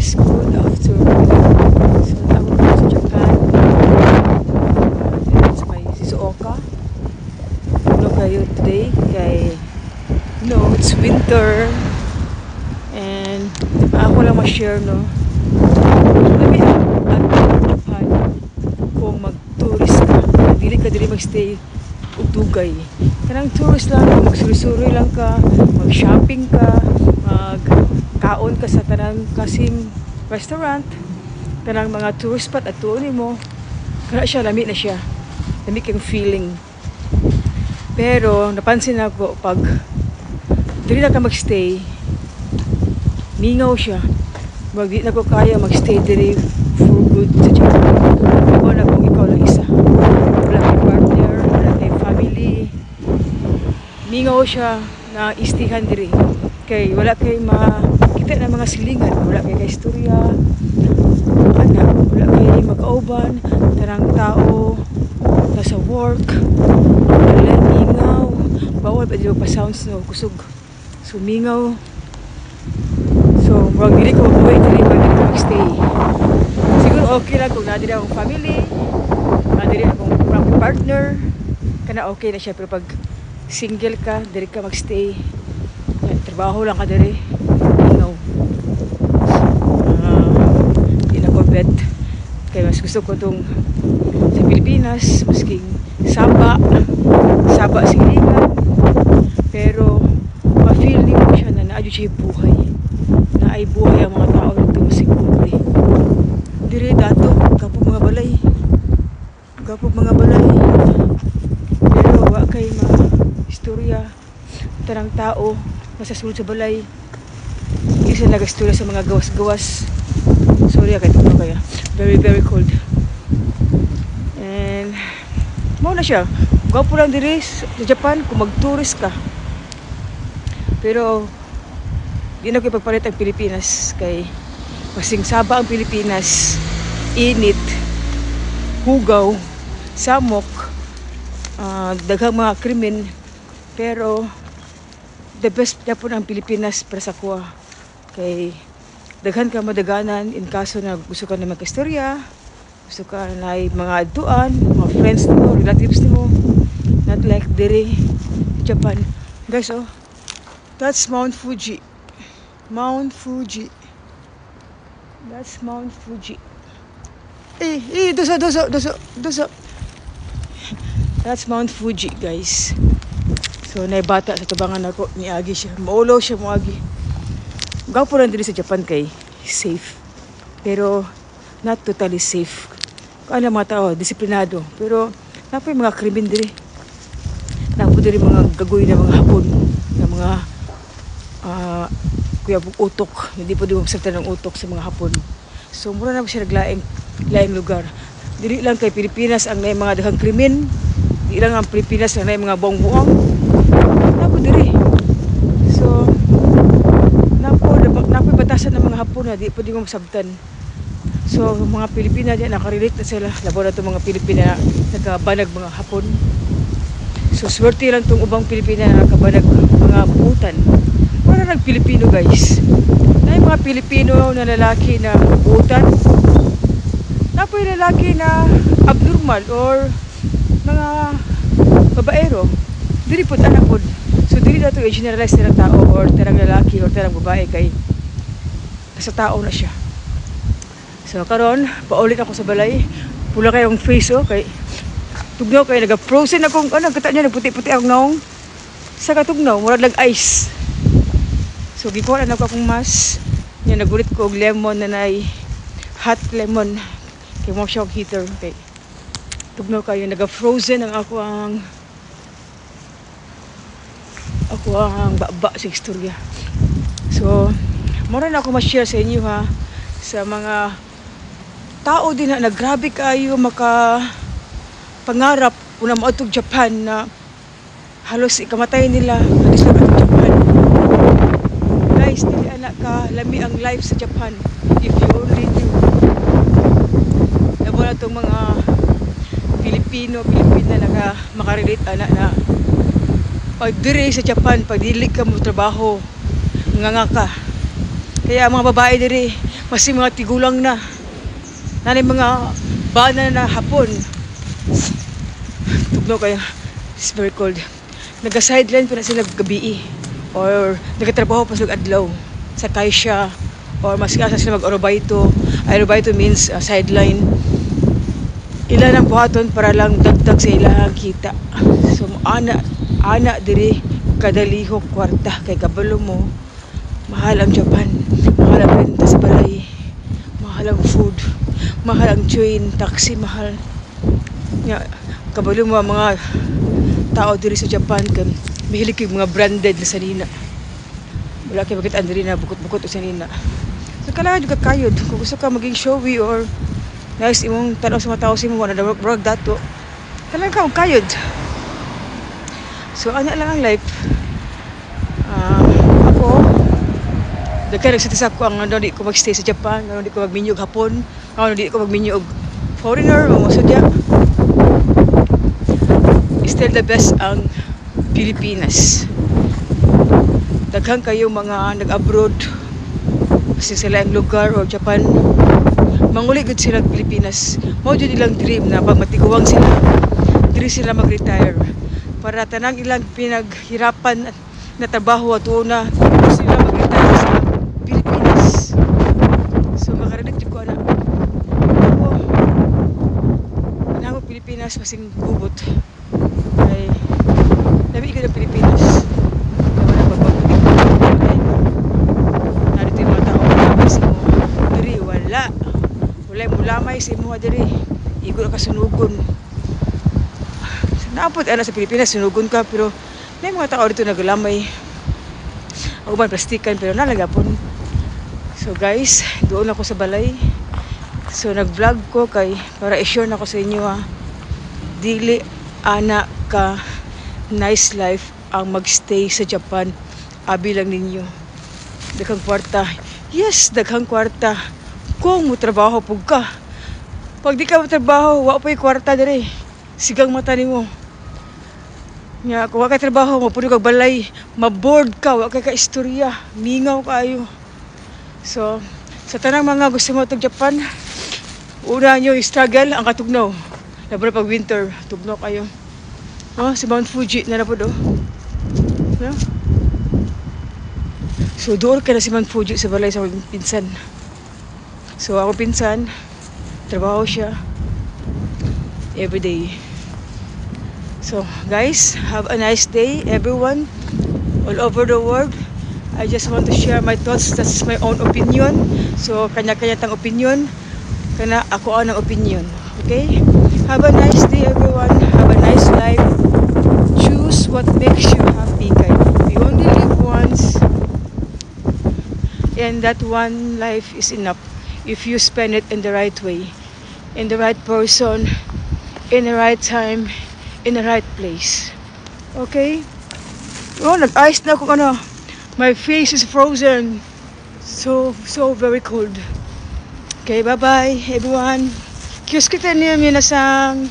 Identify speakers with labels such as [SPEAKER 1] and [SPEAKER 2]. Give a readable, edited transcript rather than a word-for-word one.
[SPEAKER 1] guys, good afternoon. So ako po sa Japan. Sa may Shizuoka. Ano kayo today? Kay it's winter. And ako lang ma-share, no? Labi ang Japan kung mag-tourist ka. Dili ka dili mag-stay o dugay. Kanang tourist lang, magsuri-suri lang ka, mag-shopping ka, kaon ka sa tanang kasim restaurant, tanang mga tourist spot at tuunin mo, kaya siya, lami na siya, lami kang feeling. Pero napansin ako, pag dili na ka magstay, mingaw siya, di na ko kaya magstay diri for good sa Japan. Ako na kung ikaw lang isa, wala kang partner, wala kang family, mingaw siya na istihan diri. Kay wala kay makita na mga silingan, wala kay kaistorya, anak, wala kay mag-auban, tarang tao, nasa work, wala mingaw, bawal ba dito pa sounds no, kusog, sumingaw. So, murag dili ko mabuhay dili pag dili ko mag-stay. Siguro okay lang kung nadiri akong family, nadiri akong partner, kana okay na siya, pero pag single ka, dili ka mag-stay. Trabaho lang ka diri, ingaw. Di na ko bet. Kaya mas gusto ko itong sa Pilipinas, masking Saba silingan. Pero ma-feel niyo siya na naadyo siya buhay. Na ay buhay ang mga tao nito masiguro. Diri dato, kapag mga balay. Pero wa kay mga istorya, tarang tao, masasulod sa balay. Isa nagastura sa mga gawas-gawas. Sorry kahit ano kaya. Very very cold. And mao na siya. Gwapo lang diri sa Japan kung mag-tourist ka. Pero di na ko ipagpalit ang Pilipinas kay kasing Saba ang Pilipinas. Init, hugaw, samok, daghang mga krimen. Pero the best na po ng Pilipinas para sa kuha. Kay daghan ka madaganan in kaso na gusto ka na magkastorya, gusto ka na mga aduan, mga friends mo, relatives mo, not like diri Japan. Guys, oh, that's Mount Fuji. That's Mount Fuji. Doso. That's Mount Fuji, guys. So, naibata sa tabangan ako, niagi siya. Maulo siya, muagi. Gapo lang dito sa Japan kay safe. Pero, not totally safe. Kung ano mga tao, disiplinado. Pero, napoy mga krimen diri. Napo diri mga gagoy na mga hapon. Na mga, kuya utok. Hindi po di magsagta ng utok sa mga hapon. So, mura na po siya naglaing lugar. Diri lang kay Pilipinas ang may mga daghang krimen. Di lang ang Pilipinas ang may mga buong-buong. Napo diri. So, napo batasan ng mga hapon na di po di mo masabtan. So, mga Pilipina diyan nakarelate na sila. Labo na itong mga Pilipina na nakabanag mga hapon. So, swerte lang itong ubang Pilipina na nakabanag mga buutan. Para nag-Pilipino, guys. Na yung mga Pilipino na lalaki na buutan. Napo yung lalaki na abnormal or mga babaero. Diri po anak po. So diri na ito i-generalize ng tao or tarang lalaki or tarang babae kay sa tao na siya. So karon paulit ako sa balay. Pula kayong face kay tugnaw kay naga-frozen akong kata niya nagputi-puti akong naong sa katugnaw murag lag ice. So gikuha na ako akong mask. Nya nagulit ko og lemon na nay hot lemon kay mo shock heater kay tugnaw kayo naga-frozen ang ako ang baba sa istorya. So, mura na ako ma-share sa inyo ha, sa mga tao din na grabe kayo pangarap una mautog Japan na halos ikamatay nila halos na atog Japan. Guys, dili anak ka lami ang life sa Japan if you only knew. Labo na itong mga Pilipina na makarelate anak na pag diri sa Japan, pag dili ka mo trabaho, nga ka. Kaya mga babae diri, Kasi mga tigulang na. Nanay mga bana na hapon. Tugno kayo. It's very cold. Naga-sideline pa na sila gabi or nagatrabaho pa sila adlaw. Sakay siya or mas kasa sila mag-aerobaito. Aerobaito means sideline. Ilan ang buhaton para lang dagdag sa ilang kita. So ana diri kadalihok kwarta kay kabalo mo. Mahal ang Japan. Mahal ang renta sa balay. Mahal ang food. Mahal ang train, taxi, mahal. Kabalo mo mga tao diri sa Japan kan mahilig yung mga branded na sanina. Wala kay bakit andiri na bukot-bukot o sanina. So kailangan juga kayod kung gusto ka maging showy or nice imong tanaw sa mga tao sa imo na brag dato. Kailangan ka kayod. So ana lang ang life. Ako daghan nagsatisap ko ang di ko magstay sa Japan, di ko magminyo og hapon, di ko magminyo og foreigner o masudya. Still the best ang Pilipinas. Daghang kayo mga nag-abroad kasi sila ang lugar o Japan. Manguli gud sila sa Pilipinas. Mao jud ilang dream na pag matiguwang sila, diri sila mag-retire. Para tanang ilang pinaghirapan na trabaho at una, sila mag-retire sa Pilipinas. So makarinig jud ko ana. Ako Pilipinas masing gubot. Ay dami ko ng Pilipinas. Naman ang pagbabuti ko. Narito yung mga tao na sa mo. Diri, wala. Wala yung mulamay sa mo diri. Igo na kasunugon. Naapot ana sa Pilipinas, sunugon ka. Pero may mga tao dito naglamay. Ako man plastikan pero nalagapon. So guys, doon ako sa balay. So nag-vlog ko kay para i-share na ko sa inyo dili ana ka nice life ang magstay sa Japan. Abi lang ninyo. Daghang kwarta. Yes, daghang kwarta. Kung mo trabaho pug ka. Pag di ka mo trabaho, wa pa'y kwarta diri. Sigang mata nimo. Nya, kung wa ka trabaho, mapuno kag balay, maboard ka, wa ka istorya, mingaw kayo. So, sa tanang mga gusto mo tug Japan, una nyo struggle ang katugnaw. Labo na pag winter, tugnaw kayo. Oh, si Mount Fuji na po do. No? So doon ka na si Mount Fuji sa balay sa akong pinsan. So ako pinsan, trabaho siya everyday. So guys, have a nice day everyone all over the world. I just want to share my thoughts. That's my own opinion. So kanya-kanya tang opinion. Kana ako ang opinion. Okay? Have a nice day everyone. Have a nice life. Choose what makes you happy. We only live once. And that one life is enough if you spend it in the right way. In the right person. In the right time. In the right place. Okay? Oh, nag-ice na kung ano. My face is frozen. So very cold. Okay, bye-bye everyone. Kiyos kita niya minasang.